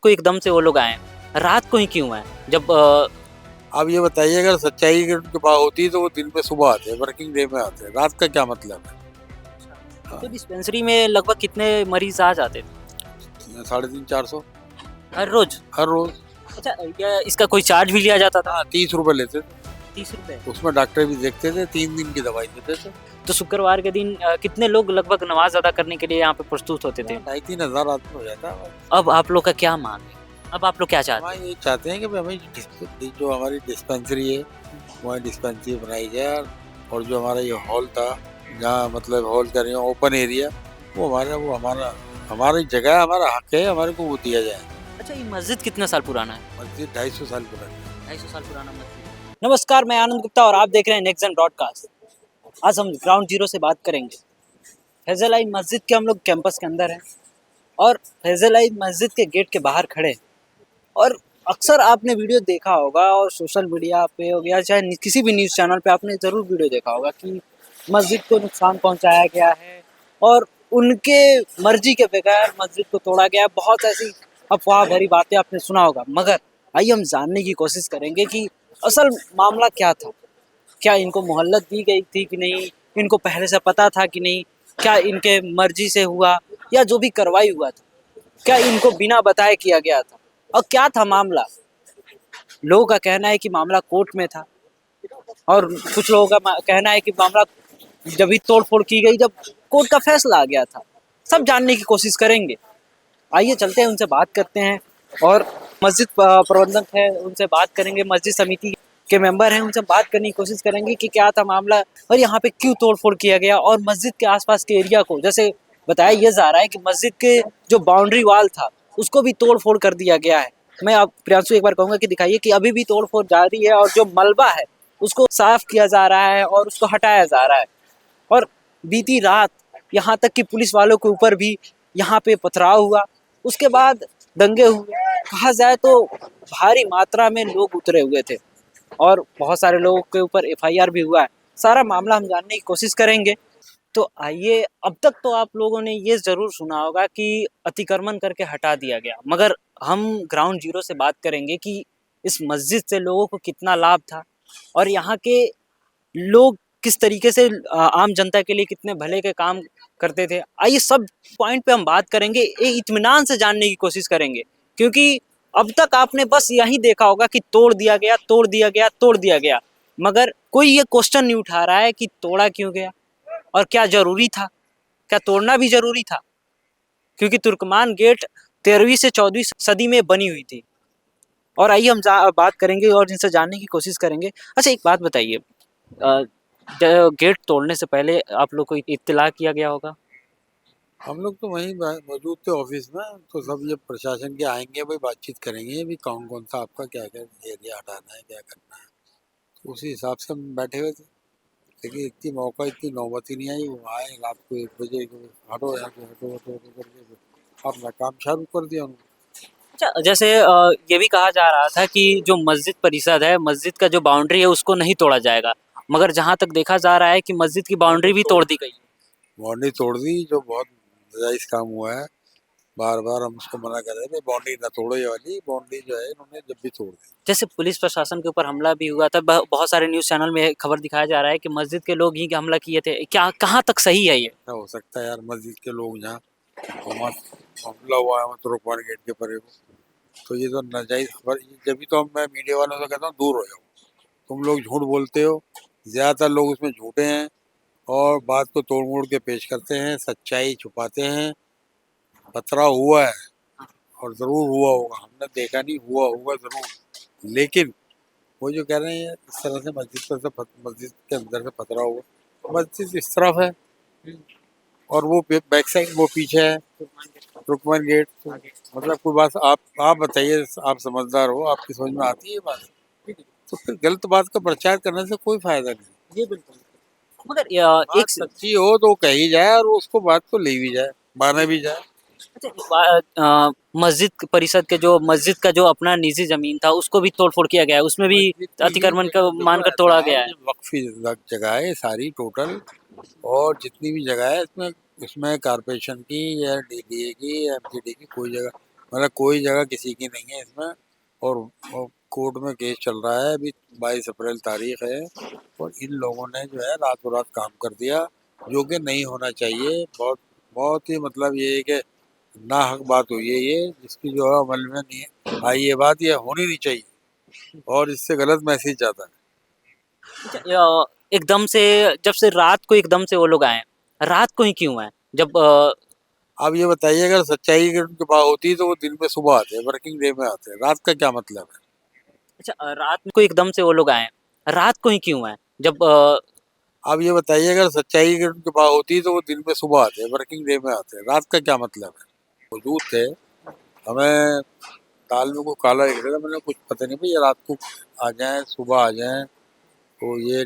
को एकदम से वो लोग आए, रात को ही क्यों आए? जब आप ये बताइए, अगर सच्चाई की उनकी बात होती तो वो दिन में सुबह आते हैं, वर्किंग डे में आते हैं, रात का क्या मतलब है? तो डिस्पेंसरी में लगभग कितने मरीज आ जाते थे 350-400 हर रोज? हर रोज। अच्छा, ये इसका कोई चार्ज भी लिया जाता था? हाँ, 30 रुपए लेते थे। 30 रुपए? उसमें डॉक्टर भी देखते थे, 3 दिन की दवाई देते थे। तो शुक्रवार के दिन कितने लोग लगभग नमाज अदा करने के लिए यहाँ पे प्रस्तुत होते थे? 2,500-3,000 आदमी हो जाता है। अब आप लोग का क्या मांग है? अब आप लोग क्या चाहते हम हैं? ये चाहते हैं कि हमें जो हमारी डिस्पेंसरी है, वहाँ डिस्पेंसरी बनाई जाए, और जो हमारा ये हॉल था, जहाँ मतलब हॉल कर रही ओपन एरिया, वो हमारा हमारी जगह है, हमारा हक है, हमारे को वो दिया जाए। अच्छा, ये मस्जिद कितने साल पुराना है? मस्जिद 250 साल पुरानी। 250 साल पुराना मस्जिद। नमस्कार, मैं आनंद गुप्ता और आप देख रहे हैं नेक्स्ट जन ब्रॉडकास्ट। आज हम ग्राउंड जीरो से बात करेंगे। फैजल आई मस्जिद के हम लोग कैंपस के अंदर हैं और फैजल आई मस्जिद के गेट के बाहर खड़े हैं। और अक्सर आपने वीडियो देखा होगा और सोशल मीडिया पे हो गया, चाहे किसी भी न्यूज़ चैनल पे आपने ज़रूर वीडियो देखा होगा कि मस्जिद को नुकसान पहुंचाया गया है और उनके मर्जी के बगैर मस्जिद को तोड़ा गया है। बहुत ऐसी अफवाह भरी बातें आपने सुना होगा, मगर आइए हम जानने की कोशिश करेंगे कि असल मामला क्या था। क्या इनको मोहल्लत दी गई थी कि नहीं, इनको पहले से पता था कि नहीं, क्या इनके मर्जी से हुआ या जो भी कार्रवाई हुआ था, क्या इनको बिना बताए किया गया था और क्या था मामला। लोगों का कहना है कि मामला कोर्ट में था और कुछ लोगों का कहना है कि मामला जब भी तोड़ फोड़ की गई जब कोर्ट का फैसला आ गया था। सब जानने की कोशिश करेंगे। आइए चलते हैं, उनसे बात करते हैं और मस्जिद प्रबंधक है उनसे बात करेंगे, मस्जिद समिति के मेंबर हैं उनसे बात करने की कोशिश करेंगे कि क्या था मामला और यहाँ पे क्यों तोड़फोड़ किया गया। और मस्जिद के आसपास के एरिया को, जैसे बताया ये जा रहा है कि मस्जिद के जो बाउंड्री वाल था उसको भी तोड़फोड़ कर दिया गया है। मैं आप प्रियांशु एक बार कहूँगा कि दिखाइए कि अभी भी तोड़फोड़ जारी है और जो मलबा है उसको साफ किया जा रहा है और उसको हटाया जा रहा है। और बीती रात यहाँ तक कि पुलिस वालों के ऊपर भी यहाँ पे पथराव हुआ, उसके बाद दंगे हुए। कहा जाए तो भारी मात्रा में लोग उतरे हुए थे और बहुत सारे लोगों के ऊपर एफआईआर भी हुआ है। सारा मामला हम जानने की कोशिश करेंगे। तो आइए, अब तक तो आप लोगों ने ये ज़रूर सुना होगा कि अतिक्रमण करके हटा दिया गया, मगर हम ग्राउंड जीरो से बात करेंगे कि इस मस्जिद से लोगों को कितना लाभ था और यहाँ के लोग किस तरीके से आम जनता के लिए कितने भले के काम करते थे। आइए सब पॉइंट पे हम बात करेंगे, इत्मीनान से जानने की कोशिश करेंगे, क्योंकि अब तक आपने बस यही देखा होगा कि तोड़ दिया गया, तोड़ दिया गया, तोड़ दिया गया, मगर कोई ये क्वेश्चन नहीं उठा रहा है कि तोड़ा क्यों गया और क्या जरूरी था, क्या तोड़ना भी जरूरी था। क्योंकि तुर्कमान गेट 13वीं से 14वीं सदी में बनी हुई थी। और आइए हम बात करेंगे और इनसे जानने की कोशिश करेंगे। अच्छा, एक बात बताइए, गेट तोड़ने से पहले आप लोग को इत्तला किया गया होगा? हम लोग तो वहीं मौजूद थे ऑफिस में, तो सब ये प्रशासन के आएंगे, भाई बातचीत करेंगे, भी कौन कौन सा आपका क्या क्या एरिया हटाना है, क्या करना है, तो उसी हिसाब से हम बैठे हुए थे। लेकिन इतनी नौबत ही नहीं आई। वो आए रात को 1 बजे, हटो यहाँ से, हटो हटो हटो करके अपना काम शुरू कर दिया उन्होंने। अच्छा, जैसे ये भी कहा जा रहा था कि जो मस्जिद परिषद है, मस्जिद का जो बाउंड्री है उसको नहीं तोड़ा जाएगा, मगर जहाँ तक देखा जा रहा है कि मस्जिद की बाउंड्री भी तोड़ दी गई। बाउंड्री तोड़ दी, जो बहुत जायज काम हुआ है। बार बार हम उसको मना कर रहे थे, बाउंड्री ना तोड़ो, ये वाली बाउंड्री जो है इन्होंने जब भी तोड़ दी। जैसे पुलिस प्रशासन के ऊपर हमला भी हुआ था, बहुत सारे न्यूज़ चैनल में खबर दिखाया जा रहा है कि मस्जिद के लोग ही हमला किए थे। क्या कहाँ तक सही है ये? क्या हो सकता है यार, मस्जिद के लोग यहाँ हमला हुआ है तुर्कमान गेट के परे को, तो ये तो नाजायज खबर। जब भी तो मैं मीडिया वालों से कहता हूँ दूर हो जाओ, तुम लोग झूठ बोलते हो, ज्यादातर लोग उसमें झूठे हैं और बात को तोड़ मोड़ के पेश करते हैं, सच्चाई छुपाते हैं। पथराव हुआ है और जरूर हुआ होगा, हमने देखा नहीं, हुआ होगा जरूर। लेकिन वो जो कह रहे हैं इस तरह से मस्जिद के अंदर से पथराव हुआ, मस्जिद इस तरफ है और वो बैक साइड वो पीछे है, रुकमान गेट। तो मतलब कोई बात, आप बताइए, आप समझदार हो, आपकी समझ में आती है बात, तो फिर गलत बात का प्रचार करने से कोई फायदा नहीं। ये बिल्कुल, मगर बात सच्ची हो तो कही जाए और उसको बात को ले भी जाए, माना भी जाए। मस्जिद परिषद के जो मस्जिद का जो अपना निजी जमीन था उसको भी तोड़फोड़ किया गया है, उसमें भी अतिक्रमण का मानकर तोड़ा गया है। वक्फी जगह है सारी टोटल, और जितनी भी जगह है इसमें, इसमें कारपोरेशन की या डीडीए की या एमसीडी की कोई जगह, मतलब कोई जगह किसी की नहीं है इसमें। और कोर्ट में केस चल रहा है अभी, 22 अप्रैल तारीख है। और इन लोगों ने जो है रातों रात काम कर दिया, जो कि नहीं होना चाहिए। बहुत बहुत ही मतलब ये है कि नाहक बात हुई है ये, जिसकी जो है अमल में नहीं आई ये बात, ये होनी नहीं चाहिए और इससे गलत मैसेज जाता है। अच्छा, एकदम से जब से रात को एकदम से वो लोग आए, रात को ही क्यों आए? जब आप ये बताइए, अगर सच्चाई अगर उनके पास होती तो वो दिन में सुबह आते, वर्किंग डे में आते, रात का क्या मतलब है? अच्छा, रात को एकदम से वो लोग आए, रात को ही क्यों आए? जब आप ये बताइए, अगर सच्चाई अगर उनके पास होती तो वो दिन में सुबह आते, वर्किंग डे में आते, रात का क्या मतलब है? मौजूद थे, हमें दाल में कोई काला दिख रहा था, मैंने कुछ पता नहीं भैया, रात को आ जाए सुबह आ जाए, तो ये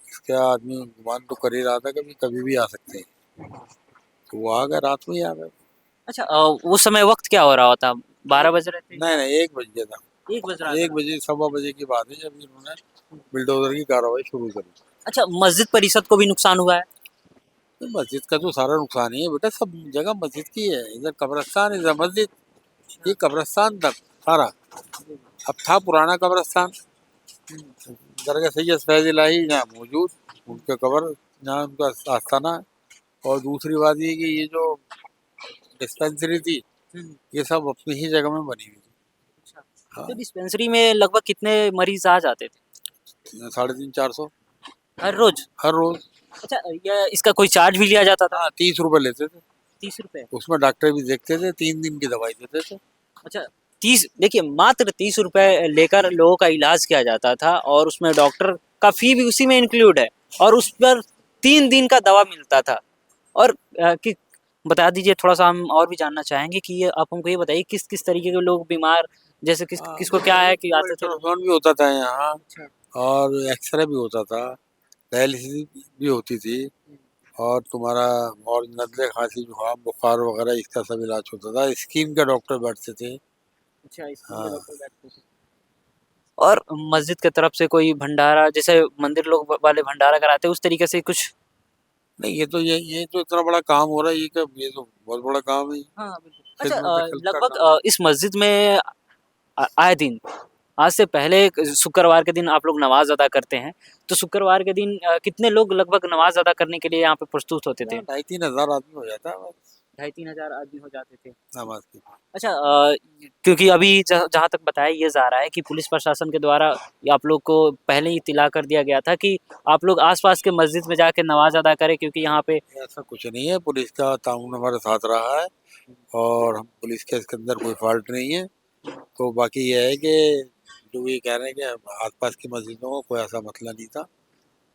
इसका आदमी गुमान तो कर ही रहा था कभी कभी भी आ सकते हैं, तो वो आ गए, रात में ही आ गए। अच्छा, उस समय वक्त क्या हो रहा होता? 12 बज रहे थे? नहीं नहीं, 1 बज गया था। 1 बज रहा 1 बजे सवा बजे की बात है जब इन्होंने बिल्डोजर की कार्रवाई शुरू करी। अच्छा, मस्जिद परिषद को भी नुकसान हुआ है? तो मस्जिद का तो सारा नुकसान ही है बेटा, सब जगह मस्जिद की है, इधर कब्रस्तान इधर मस्जिद, ये कब्रस्तान था सारा। अब था पुराना कब्रस्तान, दरगाह सैयद फैज इलाही यहाँ मौजूद, उनका कब्र यहाँ उनका आस्थाना है। और दूसरी बात ये कि ये जो डिस्पेंसरी थी, ये सब अपनी ही जगह में बनी हुई थी। अच्छा, हाँ, तो डिस्पेंसरी में लगभग कितने मरीज आ जाते थे 350-400 हर रोज? हर रोज। अच्छा, या इसका कोई चार्ज भी लिया जाता था? हाँ, 30 रुपए लेते थे। 30 रुपए? उसमें डॉक्टर भी देखते थे, 3 दिन की दवाई देते थे। अच्छा, 30, देखिए मात्र 30 रुपए लेकर लोगों का इलाज किया जाता था और उसमें डॉक्टर का फी भी उसी में इंक्लूड है और उस पर 3 दिन का दवा मिलता था। और कि बता दीजिए थोड़ा सा, हम और भी जानना चाहेंगे कि ये आप हमको ये बताइए किस किस तरीके के लोग बीमार, जैसे हाँ, किसको क्या है कि आते थे लोग? अल्ट्रासाउंड भी होता था यहाँ, अच्छा। और एक्सरे भी होता था, डायलिसिस भी होती थी, और तुम्हारा और नज़ले खांसी जुकाम बुखार वगैरह इसका सब इलाज होता था, स्किन का डॉक्टर बैठते थे। अच्छा, स्किन के हाँ, डॉक्टर बैठते थे। और मस्जिद की तरफ से कोई भंडारा, जैसे मंदिर लोग वाले भंडारा कराते हैं, उस तरीके से कुछ? नहीं ये तो इतना बड़ा काम हो रहा है, ये तो बहुत बड़ा काम है, हाँ, बिल्कुल। अच्छा, खिदमत खल्क का लगभग काम है। इस मस्जिद में आए दिन, आज से पहले शुक्रवार के दिन आप लोग नमाज अदा करते हैं, तो शुक्रवार के दिन कितने लोग लगभग नमाज अदा करने के लिए यहाँ पे प्रस्तुत होते थे? 2,500-3,000 आदमी हो जाता है बस 2,500-3,000 आदमी हो जाते थे। नमाज की। अच्छा, क्योंकि अभी जहाँ तक बताया ये जा रहा है कि पुलिस प्रशासन के द्वारा आप लोग को पहले ही इत्तला कर दिया गया था कि आप लोग आसपास के मस्जिद में जाके नमाज अदा करें, क्योंकि यहाँ पे ऐसा कुछ नहीं है, पुलिस का ताउन हमारे साथ रहा है, और हम पुलिस के इसके अंदर कोई फॉल्ट नहीं है। तो बाकी ये है कि जो ये कह रहे हैं कि आसपास की मस्जिदों को कोई ऐसा मसला नहीं था।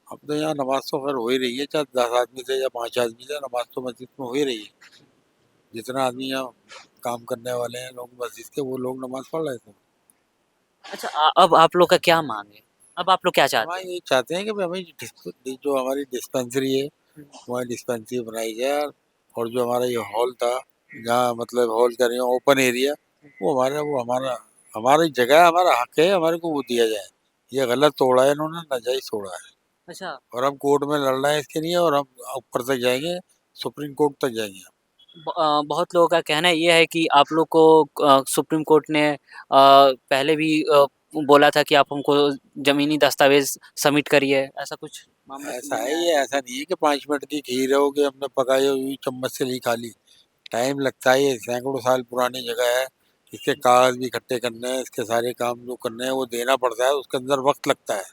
अब तो यहाँ नमाज तो खैर हो ही रही है, चाहे 10 आदमी थे या 5 आदमी थे, नमाज तो मस्जिद में हो ही रही है। जितना आदमी यहाँ काम करने वाले हैं लोग मस्जिद के, वो लोग नमाज पढ़ रहे थे। अच्छा, अब आप लोग का क्या मांग है? अब आप लोग क्या चाहते हमारे हैं? ये चाहते हैं कि भाई हमें जो हमारी डिस्पेंसरी है, हमारी डिस्पेंसरी बनाई जाए, और जो हमारा ये हॉल था, जहाँ मतलब हॉल कर रही ओपन एरिया, वो हमारा हमारी जगह है, हमारा हक है, हमारे को वो दिया जाए। ये गलत तोड़ा है इन्होंने, नाजायज तोड़ा है, अच्छा, और हम कोर्ट में लड़ रहे हैं इसके लिए, और हम ऊपर तक जाएंगे, सुप्रीम कोर्ट तक जाएंगे। बहुत लोगों का कहना ये है कि आप लोग को सुप्रीम कोर्ट ने पहले भी बोला था कि आप हमको ज़मीनी दस्तावेज़ सबमिट करिए, ऐसा कुछ मामला ऐसा सुनने में है, आया ये है? ऐसा नहीं है कि 5 मिनट की खीर है, हो कि हमने पकाई हुई चम्मच से ली खा ली। टाइम लगता है, ये सैकड़ों साल पुरानी जगह है, इसके कागज भी इकट्ठे करने हैं, इसके सारे काम जो करने हैं वो देना पड़ता है, उसके अंदर वक्त लगता है।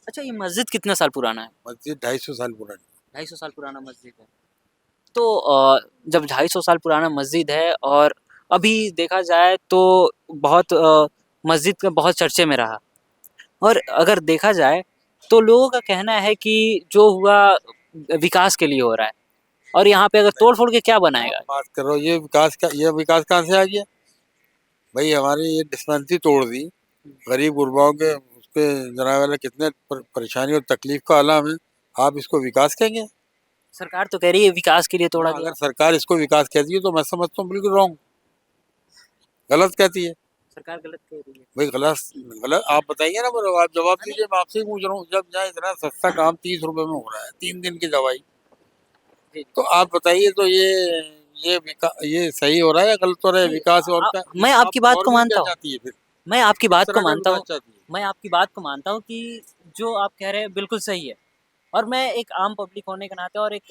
अच्छा, ये मस्जिद कितना साल पुराना है? मस्जिद 250 साल पुरानी। 250 साल पुराना मस्जिद है। तो जब 250 साल पुराना मस्जिद है और अभी देखा जाए तो बहुत मस्जिद का बहुत चर्चे में रहा, और अगर देखा जाए तो लोगों का कहना है कि जो हुआ विकास के लिए हो रहा है, और यहाँ पे अगर तोड़-फोड़ के क्या आप बनाएगा? बात करो, ये विकास कहाँ से आ गया भाई? हमारी ये डिस्पेंसरी तोड़ दी, गरीब गुरबाओं के उसके जनाए वाले कितने परेशानी और तकलीफ का आलम है, आप इसको विकास कहेंगे? सरकार तो कह रही है विकास के लिए तोड़ा हाँ, अगर गया। सरकार इसको विकास कहती है तो मैं समझता हूँ बिल्कुल रॉन्ग, गलत कहती है। सरकार गलत कह रही है। भाई गलत, गलत आप बताइए ना, मेरे आप जवाब हाँ, नहीं। दीजिए, मैं आपसे ही पूछ रहा हूँ। जब जहाँ इतना सस्ता काम 30 रुपए में हो रहा है, 3 दिन की दवाई, जी, तो आप बताइए, तो ये सही हो रहा है या गलत हो रहा है? नहीं, विकास और क्या? मैं आपकी बात को गवर्नमेंट क्या मानता हूँ, चाहती है फिर? मैं आपकी किस बात को तरह का मानता विकास हूँ, चाहती है? मैं आपकी बात को मानता हूँ कि जो आप कह रहे हैं बिल्कुल सही है। और मैं एक आम पब्लिक होने के नाते और एक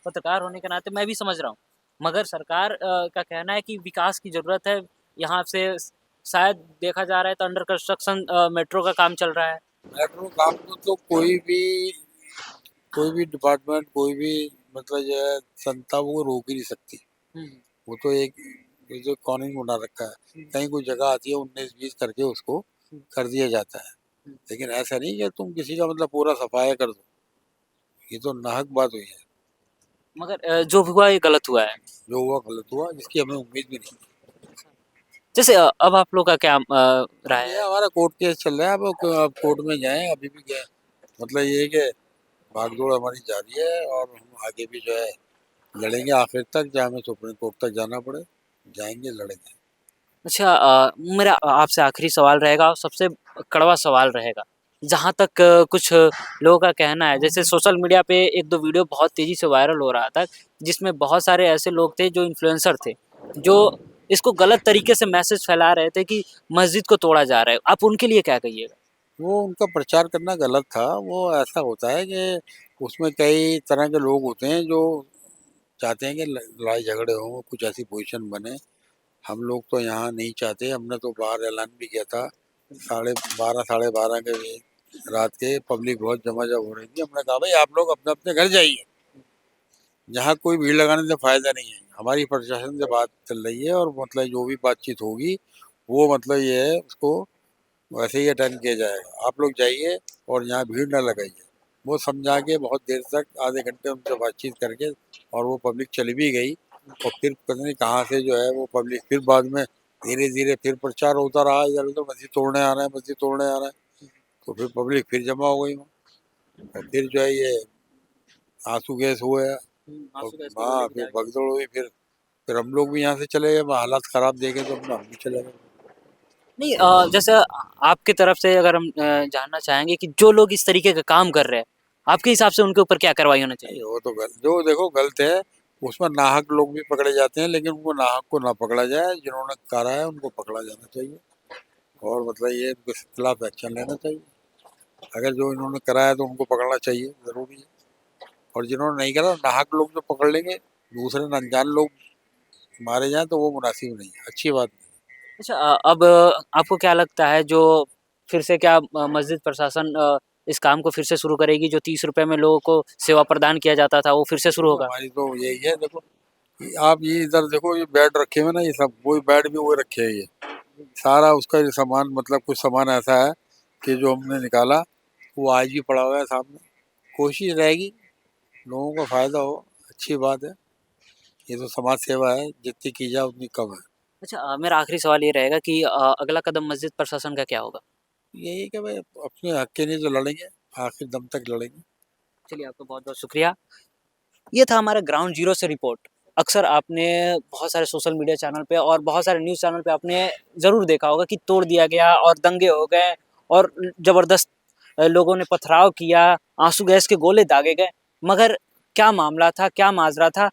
पत्रकार होने के नाते मैं भी समझ रहा हूँ। मगर सरकार का कहना है कि विकास की ज़रूरत है। यहाँ से शायद देखा जा रहा है तो अंडर कंस्ट्रक्शन मेट्रो का काम चल रहा है। मेट्रो काम को तो कोई भी डिपार्टमेंट, कोई भी मतलब जो है संस्था वो रोक ही नहीं सकती। हुँ, वो तो एक ये जो कानून बना रखा है, कहीं कोई जगह आती है 19-20 करके उसको हुँ, कर दिया जाता है। हुँ। लेकिन ऐसा नहीं कि तुम किसी का मतलब पूरा सफाया कर दो। ये तो नाहक बात हुई है। मगर जो हुआ ये गलत हुआ है। जो हुआ गलत हुआ, जिसकी हमें उम्मीद भी नहीं। जैसे अब आप लोग का क्या अब राय ये है? हमारा कोर्ट केस चल रहा है, अब कोर्ट में जाएं, अभी भी गए। मतलब ये है कि भागदौड़ हमारी जारी है और हम आगे भी जो है लड़ेंगे आखिर तक, चाहे हमें सुप्रीम कोर्ट तक जाना पड़े, जाएंगे लड़ेंगे। अच्छा, मेरा आपसे आखिरी सवाल रहेगा और सबसे कड़वा सवाल रहेगा। जहाँ तक कुछ लोगों का कहना है, जैसे सोशल मीडिया पे 1-2 वीडियो बहुत तेज़ी से वायरल हो रहा था, जिसमें बहुत सारे ऐसे लोग थे जो इन्फ्लुएंसर थे, जो इसको गलत तरीके से मैसेज फैला रहे थे कि मस्जिद को तोड़ा जा रहा है। आप उनके लिए क्या कहिएगा? वो उनका प्रचार करना गलत था। वो ऐसा होता है कि उसमें कई तरह के लोग होते हैं जो चाहते हैं कि लड़ाई झगड़े हों, कुछ ऐसी पोजीशन बने। हम लोग तो यहाँ नहीं चाहते। हमने तो बाहर ऐलान भी किया था 12:30 12:30 के रात के, पब्लिक बहुत जमा जब हो रही थी। हमने कहा भाई आप लोग अपने अपने घर जाइए, यहाँ कोई भीड़ लगाने से फायदा नहीं है। हमारी प्रशासन से बात चल रही है और मतलब जो भी बातचीत होगी वो मतलब ये है उसको वैसे ही अटेंड किया जाएगा। आप लोग जाइए और यहाँ भीड़ न लगाइए। वो समझा के बहुत देर तक आधे घंटे उनसे बातचीत करके और वो पब्लिक चली भी गई। और फिर पता नहीं कहाँ से जो है वो पब्लिक फिर बाद में धीरे धीरे फिर प्रचार होता रहा, इधर उधर मस्जिद तोड़ने आ रहे हैं, मस्जिद तोड़ने आ रहे हैं। तो फिर पब्लिक फिर जमा हो गई वहाँ। और फिर जो है ये आंसू गैस हुआ है। और आंसू गैस के गोले हाँ भी फिर दागे। भगदड़ हुई। फिर हम लोग भी यहाँ से चले गए। वहाँ हालात खराब देखे तो हम भी चले गए। नहीं, जैसे आपकी तरफ से अगर हम जानना चाहेंगे कि जो लोग इस तरीके का काम कर रहे हैं, आपके हिसाब से उनके ऊपर क्या कार्रवाई होना चाहिए? नहीं वो तो गलत, जो देखो गलत है उसमें नाहक लोग भी पकड़े जाते हैं, लेकिन उनको नाहक को ना पकड़ा जाए। जिन्होंने करा है उनको पकड़ा जाना चाहिए और मतलब ये उनके खिलाफ एक्शन लेना चाहिए। अगर जो इन्होंने करा है तो उनको पकड़ना चाहिए, जरूरी है। और जिन्होंने नहीं करा, नाहक लोग जो पकड़ लेंगे, दूसरे अनजान लोग मारे जाएं तो वो मुनासिब नहीं है, अच्छी बात नहीं। अच्छा, अब आपको क्या लगता है जो फिर से क्या मस्जिद प्रशासन इस काम को फिर से शुरू करेगी जो 30 रुपए में लोगों को सेवा प्रदान किया जाता था वो फिर से शुरू देखो होगा? हमारी तो यही है। देखो आप ये इधर देखो, ये बेड रखे हुए ना, ये सब वही बेड भी वही रखे है। ये सारा उसका ये सामान, मतलब कुछ सामान ऐसा है कि जो हमने निकाला वो आज भी पड़ा हुआ है सामने। कोशिश रहेगी लोगों को फायदा हो, अच्छी बात है। ये तो समाज सेवा है, जितनी की जाए उतनी कम है। अच्छा, मेरा आखिरी सवाल ये रहेगा कि अगला कदम मस्जिद प्रशासन का क्या होगा? यही है कि भाई अपने हक के लिए तो लड़ेंगे, आखिर दम तक लड़ेंगे। चलिए, आपका बहुत-बहुत शुक्रिया। ये था हमारा ग्राउंड जीरो से रिपोर्ट। अक्सर आपने बहुत सारे सोशल मीडिया चैनल पे और बहुत सारे न्यूज़ चैनल पे आपने ज़रूर देखा होगा कि तोड़ दिया गया और दंगे हो गए और ज़बरदस्त लोगों ने पथराव किया, आंसू गैस के गोले दागे गए। मगर क्या मामला था, क्या माजरा था,